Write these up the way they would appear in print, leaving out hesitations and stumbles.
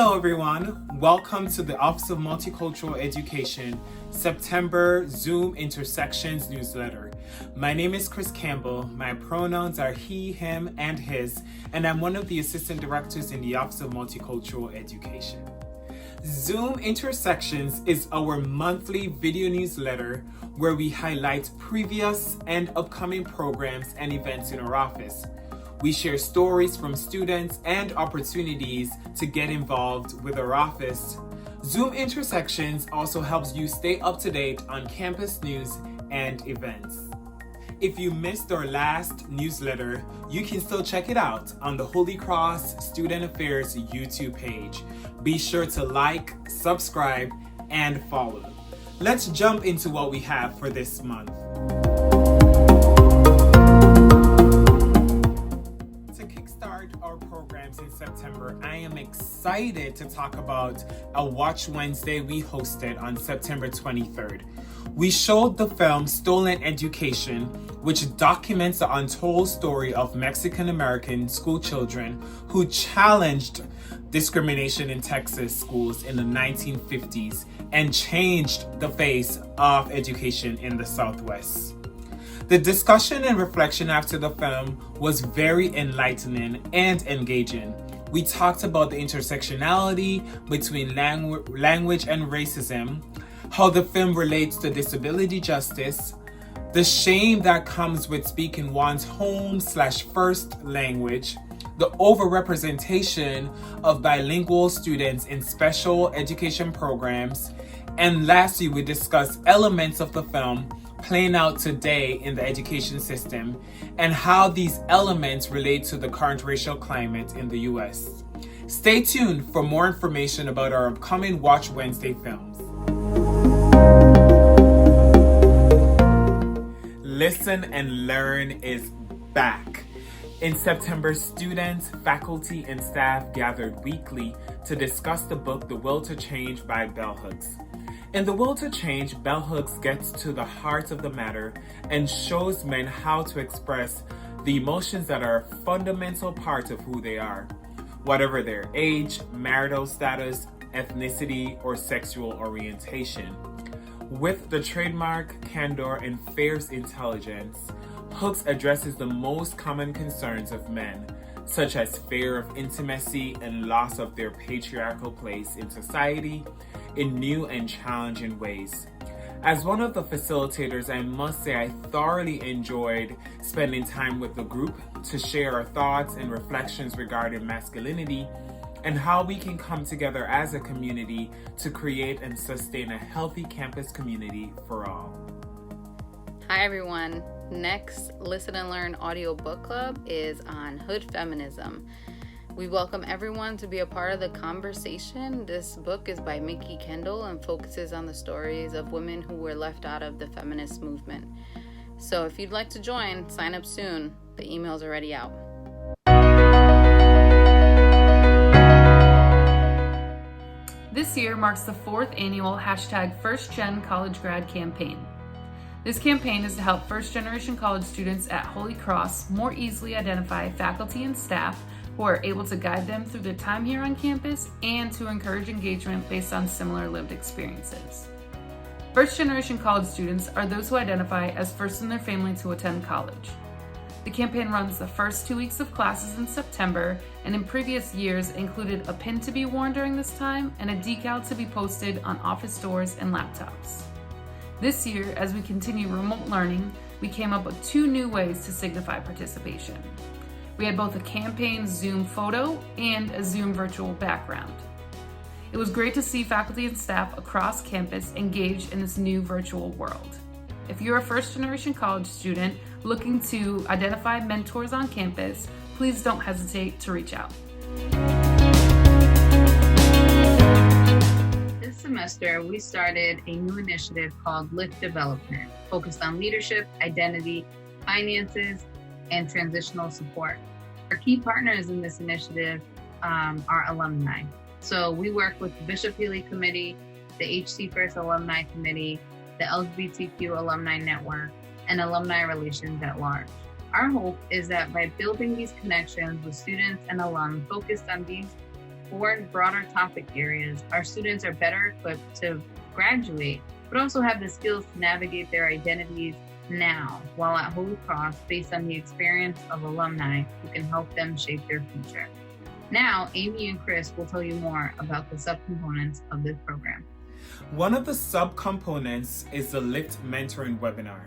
Hello everyone, welcome to the Office of Multicultural Education September Zoom Intersections newsletter. My name is Chris Campbell, my pronouns are he, him, and his, and I'm one of the assistant directors in the Office of Multicultural Education. Zoom Intersections is our monthly video newsletter where we highlight previous and upcoming programs and events in our office. We share stories from students and opportunities to get involved with our office. Zoom Intersections also helps you stay up to date on campus news and events. If you missed our last newsletter, you can still check it out on the Holy Cross Student Affairs YouTube page. Be sure to like, subscribe, and follow. Let's jump into what we have for this month. Our programs in September, I am excited to talk about a Watch Wednesday we hosted on September 23rd. We showed the film Stolen Education, which documents the untold story of Mexican American school children who challenged discrimination in Texas schools in the 1950s and changed the face of education in the Southwest. The discussion and reflection after the film was very enlightening and engaging. We talked about the intersectionality between language and racism, how the film relates to disability justice, the shame that comes with speaking one's home/first language, the overrepresentation of bilingual students in special education programs, and lastly, we discussed elements of the film playing out today in the education system and how these elements relate to the current racial climate in the US. Stay tuned for more information about our upcoming Watch Wednesday films. Listen and Learn is back. In September, students, faculty, and staff gathered weekly to discuss the book The Will to Change by Bell Hooks. In The Will to Change, Bell Hooks gets to the heart of the matter and shows men how to express the emotions that are a fundamental part of who they are, whatever their age, marital status, ethnicity, or sexual orientation. With the trademark candor and fierce intelligence, Hooks addresses the most common concerns of men, such as fear of intimacy and loss of their patriarchal place in society, in new and challenging ways. As one of the facilitators, I must say I thoroughly enjoyed spending time with the group to share our thoughts and reflections regarding masculinity and how we can come together as a community to create and sustain a healthy campus community for all. Hi everyone. Next Listen and Learn audio book club is on hood feminism. We welcome everyone to be a part of the conversation. This book is by Mickey Kendall and focuses on the stories of women who were left out of the feminist movement. So if you'd like to join, sign up soon. The email's already out. This year marks the 4th annual #FirstGenCollegeGrad campaign. This campaign is to help first-generation college students at Holy Cross more easily identify faculty and staff who are able to guide them through their time here on campus and to encourage engagement based on similar lived experiences. First-generation college students are those who identify as first in their family to attend college. The campaign runs the first 2 weeks of classes in September, and in previous years included a pin to be worn during this time and a decal to be posted on office doors and laptops. This year, as we continue remote learning, we came up with 2 new ways to signify participation. We had both a campaign Zoom photo and a Zoom virtual background. It was great to see faculty and staff across campus engaged in this new virtual world. If you're a first-generation college student looking to identify mentors on campus, please don't hesitate to reach out. This semester, we started a new initiative called Lift Development, focused on leadership, identity, finances, and transitional support. Our key partners in this initiative are alumni. So we work with the Bishop Healy Committee, the HC First Alumni Committee, the LGBTQ Alumni Network, and alumni relations at large. Our hope is that by building these connections with students and alum focused on these or broader topic areas, our students are better equipped to graduate, but also have the skills to navigate their identities now while at Holy Cross based on the experience of alumni who can help them shape their future. Now, Amy and Chris will tell you more about the subcomponents of this program. One of the subcomponents is the LIFT Mentoring Webinar.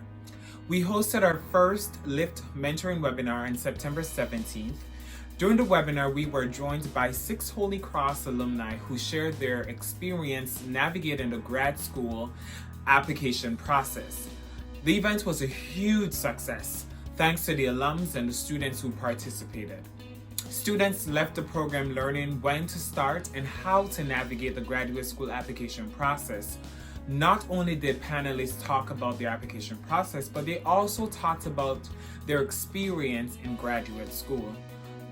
We hosted our first LIFT Mentoring Webinar on September 17th. During the webinar, we were joined by 6 Holy Cross alumni who shared their experience navigating the grad school application process. The event was a huge success, thanks to the alums and the students who participated. Students left the program learning when to start and how to navigate the graduate school application process. Not only did panelists talk about the application process, but they also talked about their experience in graduate school.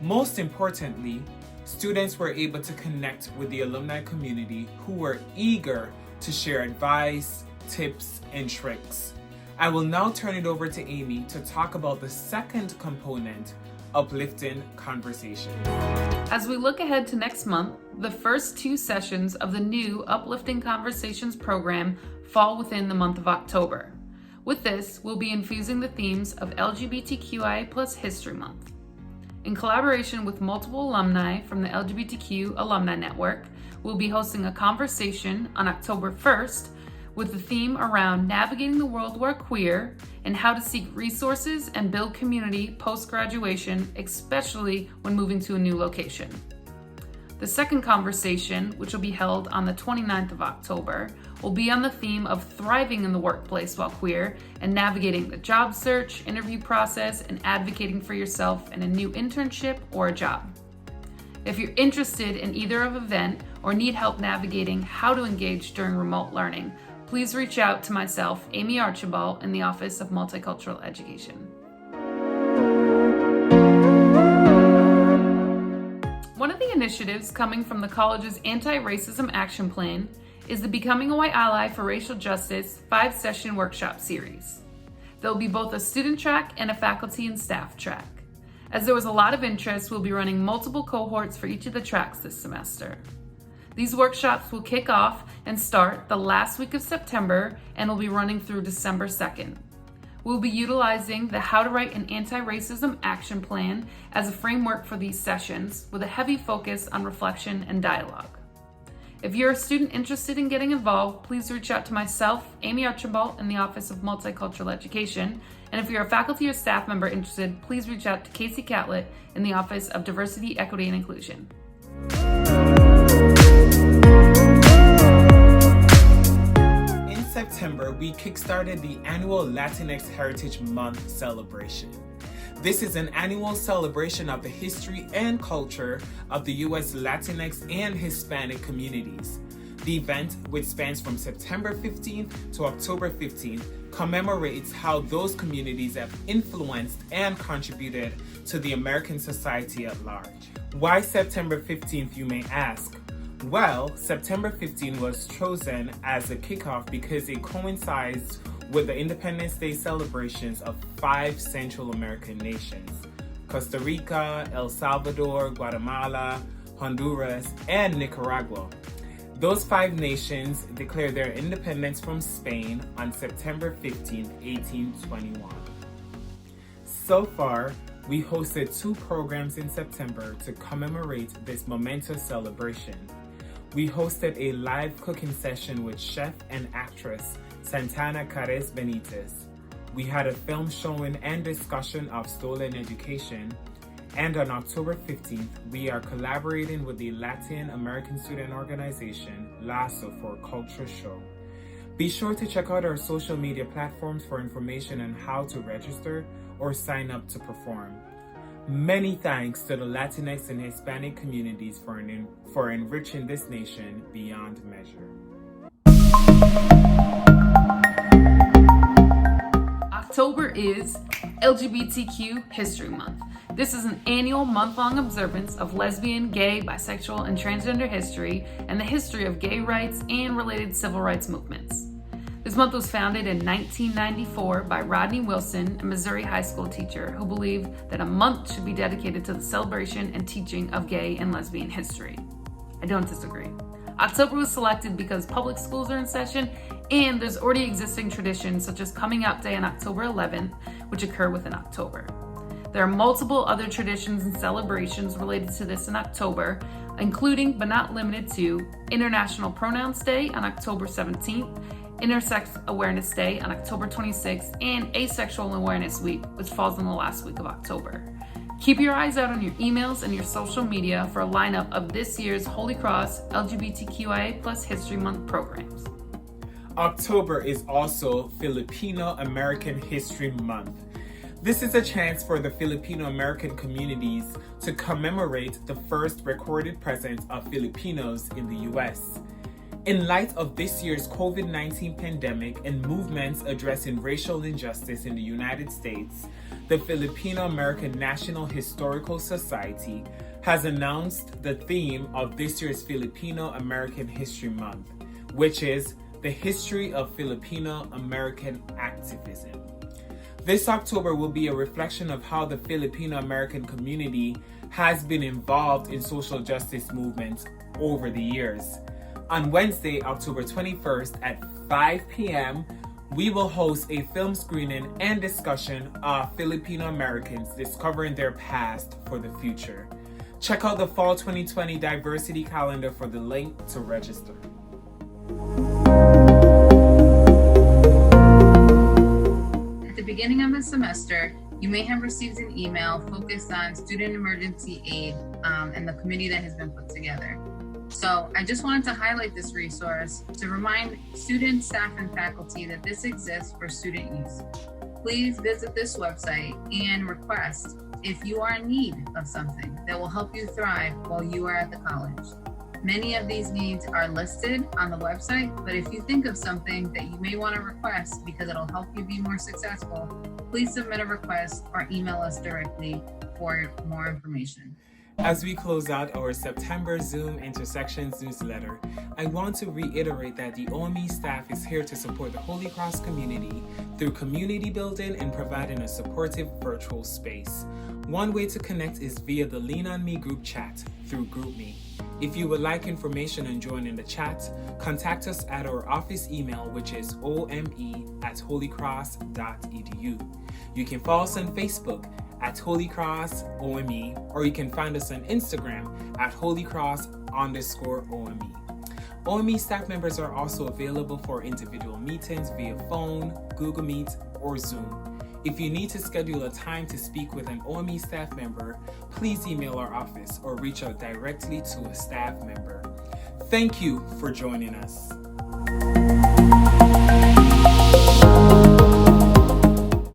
Most importantly, students were able to connect with the alumni community who were eager to share advice, tips, and tricks. I will now turn it over to Amy to talk about the second component, uplifting conversation. As we look ahead to next month, the first 2 sessions of the new Uplifting Conversations program fall within the month of October. With this, we'll be infusing the themes of LGBTQI+ History Month. In collaboration with multiple alumni from the LGBTQ Alumni Network, we'll be hosting a conversation on October 1st with the theme around navigating the world we're queer and how to seek resources and build community post-graduation, especially when moving to a new location. The second conversation, which will be held on the 29th of October, will be on the theme of thriving in the workplace while queer and navigating the job search, interview process, and advocating for yourself in a new internship or a job. If you're interested in either of event or need help navigating how to engage during remote learning, please reach out to myself, Amy Archibald, in the Office of Multicultural Education. One of the initiatives coming from the college's Anti-Racism Action Plan is the Becoming a White Ally for Racial Justice 5-session workshop series. There will be both a student track and a faculty and staff track. As there was a lot of interest, we'll be running multiple cohorts for each of the tracks this semester. These workshops will kick off and start the last week of September and will be running through December 2nd. We'll be utilizing the How to Write an Anti-Racism Action Plan as a framework for these sessions with a heavy focus on reflection and dialogue. If you're a student interested in getting involved, please reach out to myself, Amy Archibald, in the Office of Multicultural Education. And if you're a faculty or staff member interested, please reach out to Casey Catlett in the Office of Diversity, Equity, and Inclusion. In September, we kickstarted the annual Latinx Heritage Month celebration. This is an annual celebration of the history and culture of the U.S. Latinx and Hispanic communities. The event, which spans from September 15th to October 15th, commemorates how those communities have influenced and contributed to the American society at large. Why September 15th, you may ask? Well, September 15th was chosen as a kickoff because it coincides with the Independence Day celebrations of 5 Central American nations: Costa Rica, El Salvador, Guatemala, Honduras, and Nicaragua. Those 5 nations declared their independence from Spain on September 15, 1821. So far, we hosted 2 programs in September to commemorate this momentous celebration. We hosted a live cooking session with chef and actress Santana Carez Benitez. We had a film showing and discussion of stolen education. And on October 15th, we are collaborating with the Latin American student organization, LASO, for a culture show. Be sure to check out our social media platforms for information on how to register or sign up to perform. Many thanks to the Latinx and Hispanic communities for enriching this nation beyond measure. October is LGBTQ History Month. This is an annual month-long observance of lesbian, gay, bisexual, and transgender history and the history of gay rights and related civil rights movements. This month was founded in 1994 by Rodney Wilson, a Missouri high school teacher who believed that a month should be dedicated to the celebration and teaching of gay and lesbian history. I don't disagree. October was selected because public schools are in session and there's already existing traditions such as Coming Out Day on October 11th, which occur within October. There are multiple other traditions and celebrations related to this in October, including but not limited to International Pronouns Day on October 17th, Intersex Awareness Day on October 26th, and Asexual Awareness Week, which falls in the last week of October. Keep your eyes out on your emails and your social media for a lineup of this year's Holy Cross LGBTQIA+ History Month programs. October is also Filipino American History Month. This is a chance for the Filipino American communities to commemorate the first recorded presence of Filipinos in the U.S. In light of this year's COVID-19 pandemic and movements addressing racial injustice in the United States, the Filipino American National Historical Society has announced the theme of this year's Filipino American History Month, which is the history of Filipino American activism. This October will be a reflection of how the Filipino American community has been involved in social justice movements over the years. On Wednesday, October 21st at 5 p.m., we will host a film screening and discussion of Filipino Americans discovering their past for the future. Check out the Fall 2020 Diversity Calendar for the link to register. At the beginning of the semester, you may have received an email focused on student emergency aid and the committee that has been put together. So I just wanted to highlight this resource to remind students, staff, and faculty that this exists for student use. Please visit this website and request if you are in need of something that will help you thrive while you are at the college. Many of these needs are listed on the website, but if you think of something that you may want to request because it'll help you be more successful, please submit a request or email us directly for more information. As we close out our September Zoom Intersections newsletter, I want to reiterate that the OME staff is here to support the Holy Cross community through community building and providing a supportive virtual space. One way to connect is via the Lean On Me group chat through GroupMe. If you would like information on joining the chat, contact us at our office email, which is ome@holycross.edu. You can follow us on Facebook at Holy Cross OME, or you can find us on Instagram at holycross_OME. OME staff members are also available for individual meetings via phone, Google Meet, or Zoom. If you need to schedule a time to speak with an OME staff member, please email our office or reach out directly to a staff member. Thank you for joining us.